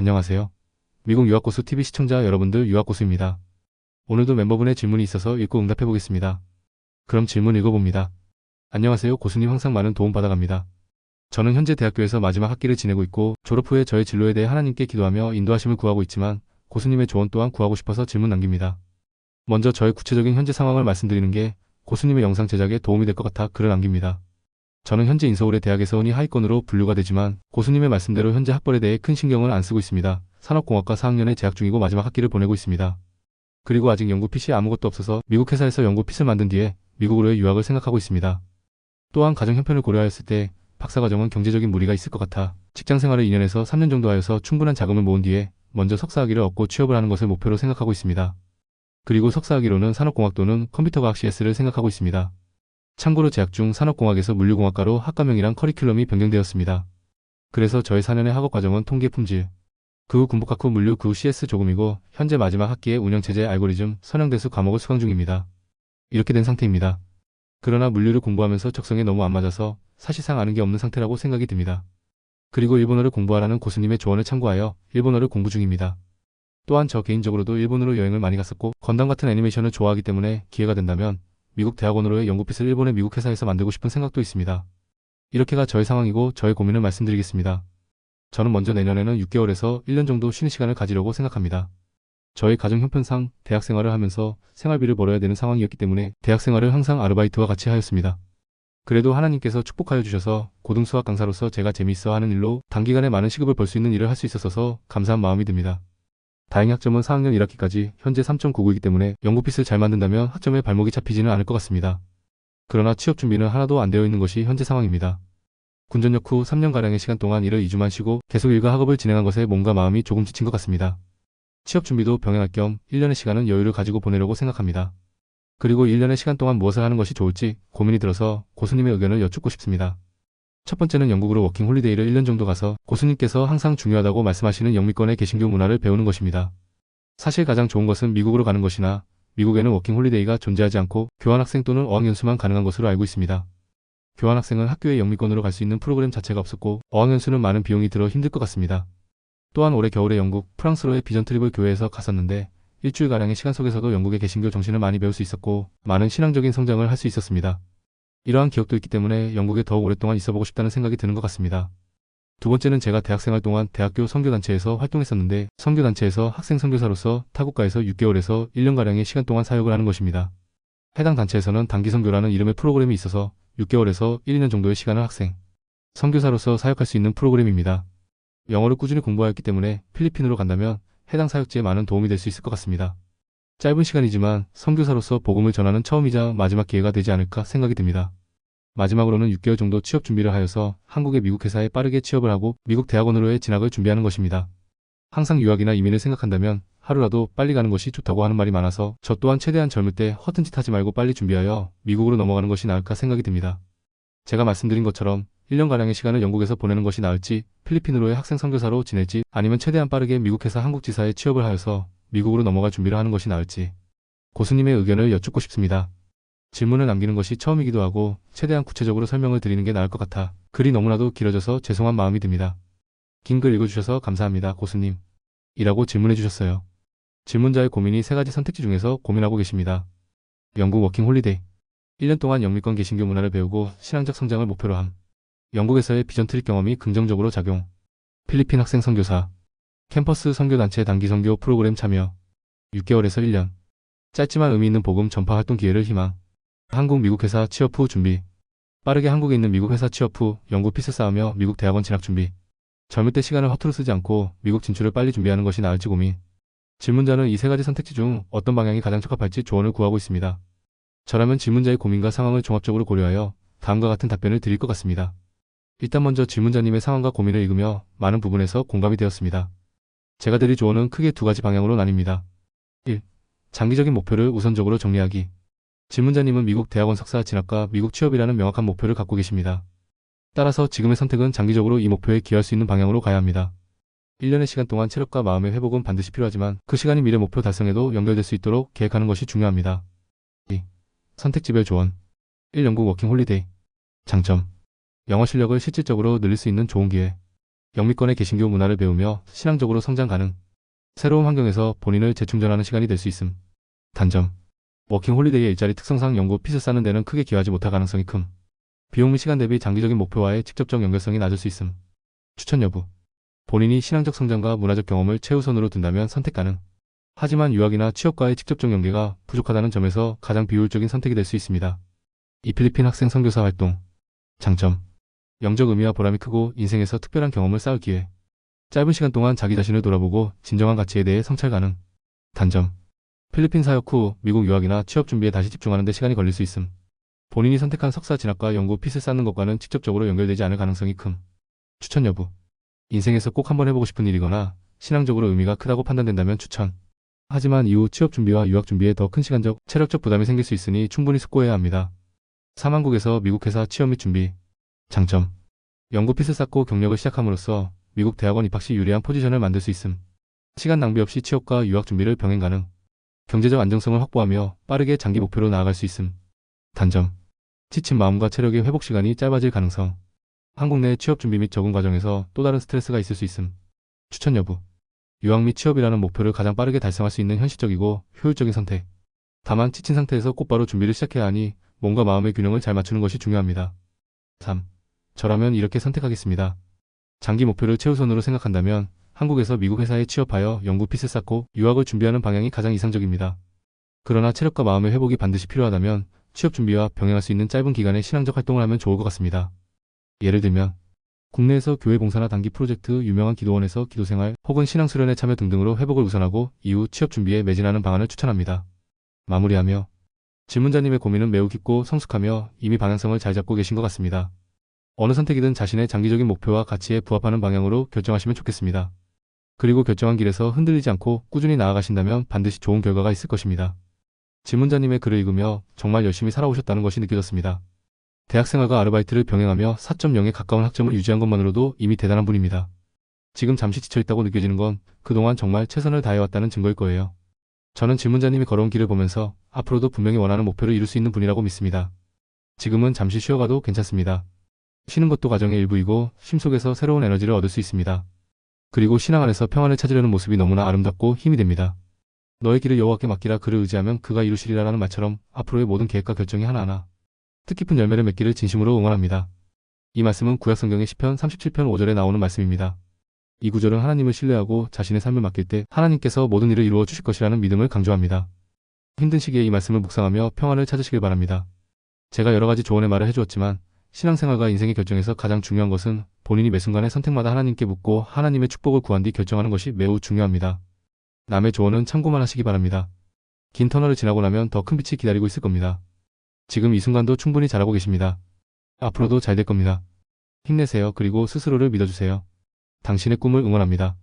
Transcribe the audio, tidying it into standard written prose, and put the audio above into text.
안녕하세요. 미국 유학고수 TV 시청자 여러분들, 유학고수입니다. 오늘도 멤버분의 질문이 있어서 읽고 응답해 보겠습니다. 그럼 질문 읽어봅니다. 안녕하세요. 고수님, 항상 많은 도움 받아갑니다. 저는 현재 대학교에서 마지막 학기를 지내고 있고, 졸업 후에 저의 진로에 대해 하나님께 기도하며 인도하심을 구하고 있지만 고수님의 조언 또한 구하고 싶어서 질문 남깁니다. 먼저 저의 구체적인 현재 상황을 말씀드리는 게 고수님의 영상 제작에 도움이 될 것 같아 글을 남깁니다. 저는 현재 인서울의 대학에서 흔히 하위권으로 분류가 되지만 고수님의 말씀대로 현재 학벌에 대해 큰 신경을 안 쓰고 있습니다. 산업공학과 4학년에 재학 중이고 마지막 학기를 보내고 있습니다. 그리고 아직 연구 PC에 아무것도 없어서 미국 회사에서 연구 핏을 만든 뒤에 미국으로의 유학을 생각하고 있습니다. 또한 가정 형편을 고려하였을 때 박사과정은 경제적인 무리가 있을 것 같아 직장생활을 2년에서 3년 정도 하여서 충분한 자금을 모은 뒤에 먼저 석사학위를 얻고 취업을 하는 것을 목표로 생각하고 있습니다. 그리고 석사학위로는 산업공학 또는 컴퓨터과학 CS를 생각하고 있습니다. 참고로 재학 중 산업공학에서 물류공학과로 학과명이랑 커리큘럼이 변경되었습니다. 그래서 저의 4년의 학업과정은 통계 품질, 그 후 군복학 후 물류, 그 후 CS 조금이고 현재 마지막 학기에 운영체제, 알고리즘, 선형대수 과목을 수강 중입니다. 이렇게 된 상태입니다. 그러나 물류를 공부하면서 적성에 너무 안 맞아서 사실상 아는 게 없는 상태라고 생각이 듭니다. 그리고 일본어를 공부하라는 고수님의 조언을 참고하여 일본어를 공부 중입니다. 또한 저 개인적으로도 일본으로 여행을 많이 갔었고 건담 같은 애니메이션을 좋아하기 때문에 기회가 된다면 미국 대학원으로의 연구핏을 일본의 미국 회사에서 만들고 싶은 생각도 있습니다. 이렇게가 저의 상황이고 저의 고민을 말씀드리겠습니다. 저는 먼저 내년에는 6개월에서 1년 정도 쉬는 시간을 가지려고 생각합니다. 저희 가정 형편상 대학 생활을 하면서 생활비를 벌어야 되는 상황이었기 때문에 대학 생활을 항상 아르바이트와 같이 하였습니다. 그래도 하나님께서 축복하여 주셔서 고등수학 강사로서 제가 재미있어 하는 일로 단기간에 많은 시급을 벌 수 있는 일을 할 수 있어서 감사한 마음이 듭니다. 다행히 학점은 4학년 1학기까지 현재 3.99이기 때문에 연구핏을 잘 만든다면 학점에 발목이 잡히지는 않을 것 같습니다. 그러나 취업 준비는 하나도 안 되어 있는 것이 현재 상황입니다. 군 전역 후 3년가량의 시간 동안 일을 2주만 쉬고 계속 일과 학업을 진행한 것에 몸과 마음이 조금 지친 것 같습니다. 취업 준비도 병행할 겸 1년의 시간은 여유를 가지고 보내려고 생각합니다. 그리고 1년의 시간 동안 무엇을 하는 것이 좋을지 고민이 들어서 고수님의 의견을 여쭙고 싶습니다. 첫 번째는 영국으로 워킹 홀리데이를 1년 정도 가서 고수님께서 항상 중요하다고 말씀하시는 영미권의 개신교 문화를 배우는 것입니다. 사실 가장 좋은 것은 미국으로 가는 것이나 미국에는 워킹 홀리데이가 존재하지 않고 교환학생 또는 어학연수만 가능한 것으로 알고 있습니다. 교환학생은 학교의 영미권으로 갈 수 있는 프로그램 자체가 없었고 어학연수는 많은 비용이 들어 힘들 것 같습니다. 또한 올해 겨울에 영국, 프랑스로의 비전 트립을 교회에서 갔었는데 일주일가량의 시간 속에서도 영국의 개신교 정신을 많이 배울 수 있었고 많은 신앙적인 성장을 할 수 있었습니다. 이러한 기억도 있기 때문에 영국에 더욱 오랫동안 있어보고 싶다는 생각이 드는 것 같습니다. 두 번째는 제가 대학생활 동안 대학교 선교단체에서 활동했었는데 선교단체에서 학생 선교사로서 타국가에서 6개월에서 1년가량의 시간 동안 사역을 하는 것입니다. 해당 단체에서는 단기선교라는 이름의 프로그램이 있어서 6개월에서 1, 2년 정도의 시간을 학생, 선교사로서 사역할 수 있는 프로그램입니다. 영어를 꾸준히 공부하였기 때문에 필리핀으로 간다면 해당 사역지에 많은 도움이 될 수 있을 것 같습니다. 짧은 시간이지만 선교사로서 복음을 전하는 처음이자 마지막 기회가 되지 않을까 생각이 듭니다. 마지막으로는 6개월 정도 취업 준비를 하여서 한국의 미국 회사에 빠르게 취업을 하고 미국 대학원으로의 진학을 준비하는 것입니다. 항상 유학이나 이민을 생각한다면 하루라도 빨리 가는 것이 좋다고 하는 말이 많아서 저 또한 최대한 젊을 때 허튼 짓 하지 말고 빨리 준비하여 미국으로 넘어가는 것이 나을까 생각이 듭니다. 제가 말씀드린 것처럼 1년가량의 시간을 영국에서 보내는 것이 나을지 필리핀으로의 학생 선교사로 지낼지 아니면 최대한 빠르게 미국 회사 한국지사에 취업을 하여서 미국으로 넘어갈 준비를 하는 것이 나을지 고수님의 의견을 여쭙고 싶습니다. 질문을 남기는 것이 처음이기도 하고 최대한 구체적으로 설명을 드리는 게 나을 것 같아 글이 너무나도 길어져서 죄송한 마음이 듭니다. 긴 글 읽어주셔서 감사합니다, 고수님. 이라고 질문해 주셨어요. 질문자의 고민이 3가지 선택지 중에서 고민하고 계십니다. 영국 워킹 홀리데이 1년 동안 영미권 개신교 문화를 배우고 신앙적 성장을 목표로 함. 영국에서의 비전 트립 경험이 긍정적으로 작용. 필리핀 학생 선교사. 캠퍼스 선교단체 단기 선교 프로그램 참여. 6개월에서 1년. 짧지만 의미 있는 복음 전파 활동 기회를 희망. 한국 미국 회사 취업 후 준비. 빠르게 한국에 있는 미국 회사 취업 후 연구 핏을 쌓으며 미국 대학원 진학 준비. 젊을 때 시간을 허투루 쓰지 않고 미국 진출을 빨리 준비하는 것이 나을지 고민. 질문자는 이 3가지 선택지 중 어떤 방향이 가장 적합할지 조언을 구하고 있습니다. 저라면 질문자의 고민과 상황을 종합적으로 고려하여 다음과 같은 답변을 드릴 것 같습니다. 일단 먼저 질문자님의 상황과 고민을 읽으며 많은 부분에서 공감이 되었습니다. 제가 드릴 조언은 크게 2가지 방향으로 나뉩니다. 1. 장기적인 목표를 우선적으로 정리하기. 질문자님은 미국 대학원 석사 진학과 미국 취업이라는 명확한 목표를 갖고 계십니다. 따라서 지금의 선택은 장기적으로 이 목표에 기여할 수 있는 방향으로 가야 합니다. 1년의 시간 동안 체력과 마음의 회복은 반드시 필요하지만 그 시간이 미래 목표 달성에도 연결될 수 있도록 계획하는 것이 중요합니다. 2. 선택지별 조언. 1. 영국 워킹 홀리데이. 장점. 영어 실력을 실질적으로 늘릴 수 있는 좋은 기회. 영미권의 개신교 문화를 배우며 신앙적으로 성장 가능. 새로운 환경에서 본인을 재충전하는 시간이 될 수 있음. 단점. 워킹 홀리데이의 일자리 특성상 연구 핏을 쌓는 데는 크게 기여하지 못할 가능성이 큼. 비용 및 시간 대비 장기적인 목표와의 직접적 연결성이 낮을 수 있음. 추천 여부. 본인이 신앙적 성장과 문화적 경험을 최우선으로 둔다면 선택 가능. 하지만 유학이나 취업과의 직접적 연계가 부족하다는 점에서 가장 비효율적인 선택이 될 수 있습니다. 이 필리핀 학생 선교사 활동. 장점. 영적 의미와 보람이 크고 인생에서 특별한 경험을 쌓을 기회. 짧은 시간 동안 자기 자신을 돌아보고 진정한 가치에 대해 성찰 가능. 단점. 필리핀 사역 후 미국 유학이나 취업 준비에 다시 집중하는 데 시간이 걸릴 수 있음. 본인이 선택한 석사 진학과 연구 핏을 쌓는 것과는 직접적으로 연결되지 않을 가능성이 큼. 추천 여부. 인생에서 꼭 한번 해보고 싶은 일이거나 신앙적으로 의미가 크다고 판단된다면 추천. 하지만 이후 취업 준비와 유학 준비에 더 큰 시간적, 체력적 부담이 생길 수 있으니 충분히 숙고해야 합니다. 3한국에서 미국 회사 취업 및 준비. 장점. 연구 핏을 쌓고 경력을 시작함으로써 미국 대학원 입학 시 유리한 포지션을 만들 수 있음. 시간 낭비 없이 취업과 유학 준비를 병행 가능. 경제적 안정성을 확보하며 빠르게 장기 목표로 나아갈 수 있음. 단점. 지친 마음과 체력의 회복 시간이 짧아질 가능성. 한국 내 취업 준비 및 적응 과정에서 또 다른 스트레스가 있을 수 있음. 추천 여부. 유학 및 취업이라는 목표를 가장 빠르게 달성할 수 있는 현실적이고 효율적인 선택. 다만 지친 상태에서 곧바로 준비를 시작해야 하니 몸과 마음의 균형을 잘 맞추는 것이 중요합니다. 3. 저라면 이렇게 선택하겠습니다. 장기 목표를 최우선으로 생각한다면 한국에서 미국 회사에 취업하여 연구 핏을 쌓고 유학을 준비하는 방향이 가장 이상적입니다. 그러나 체력과 마음의 회복이 반드시 필요하다면 취업 준비와 병행할 수 있는 짧은 기간의 신앙적 활동을 하면 좋을 것 같습니다. 예를 들면 국내에서 교회 봉사나 단기 프로젝트, 유명한 기도원에서 기도생활 혹은 신앙 수련에 참여 등등으로 회복을 우선하고 이후 취업 준비에 매진하는 방안을 추천합니다. 마무리하며 질문자님의 고민은 매우 깊고 성숙하며 이미 방향성을 잘 잡고 계신 것 같습니다. 어느 선택이든 자신의 장기적인 목표와 가치에 부합하는 방향으로 결정하시면 좋겠습니다. 그리고 결정한 길에서 흔들리지 않고 꾸준히 나아가신다면 반드시 좋은 결과가 있을 것입니다. 질문자님의 글을 읽으며 정말 열심히 살아오셨다는 것이 느껴졌습니다. 대학생활과 아르바이트를 병행하며 4.0에 가까운 학점을 유지한 것만으로도 이미 대단한 분입니다. 지금 잠시 지쳐있다고 느껴지는 건 그동안 정말 최선을 다해왔다는 증거일 거예요. 저는 질문자님이 걸어온 길을 보면서 앞으로도 분명히 원하는 목표를 이룰 수 있는 분이라고 믿습니다. 지금은 잠시 쉬어가도 괜찮습니다. 쉬는 것도 과정의 일부이고 쉼 속에서 새로운 에너지를 얻을 수 있습니다. 그리고 신앙 안에서 평안을 찾으려는 모습이 너무나 아름답고 힘이 됩니다. 너의 길을 여호와께 맡기라 그를 의지하면 그가 이루시리라라는 말처럼 앞으로의 모든 계획과 결정이 하나하나 뜻깊은 열매를 맺기를 진심으로 응원합니다. 이 말씀은 구약성경의 시편 37편 5절에 나오는 말씀입니다. 이 구절은 하나님을 신뢰하고 자신의 삶을 맡길 때 하나님께서 모든 일을 이루어 주실 것이라는 믿음을 강조합니다. 힘든 시기에 이 말씀을 묵상하며 평안을 찾으시길 바랍니다. 제가 여러 가지 조언의 말을 해주었지만 신앙생활과 인생의 결정에서 가장 중요한 것은 본인이 매 순간의 선택마다 하나님께 묻고 하나님의 축복을 구한 뒤 결정하는 것이 매우 중요합니다. 남의 조언은 참고만 하시기 바랍니다. 긴 터널을 지나고 나면 더 큰 빛이 기다리고 있을 겁니다. 지금 이 순간도 충분히 잘하고 계십니다. 앞으로도 잘 될 겁니다. 힘내세요. 그리고 스스로를 믿어주세요. 당신의 꿈을 응원합니다.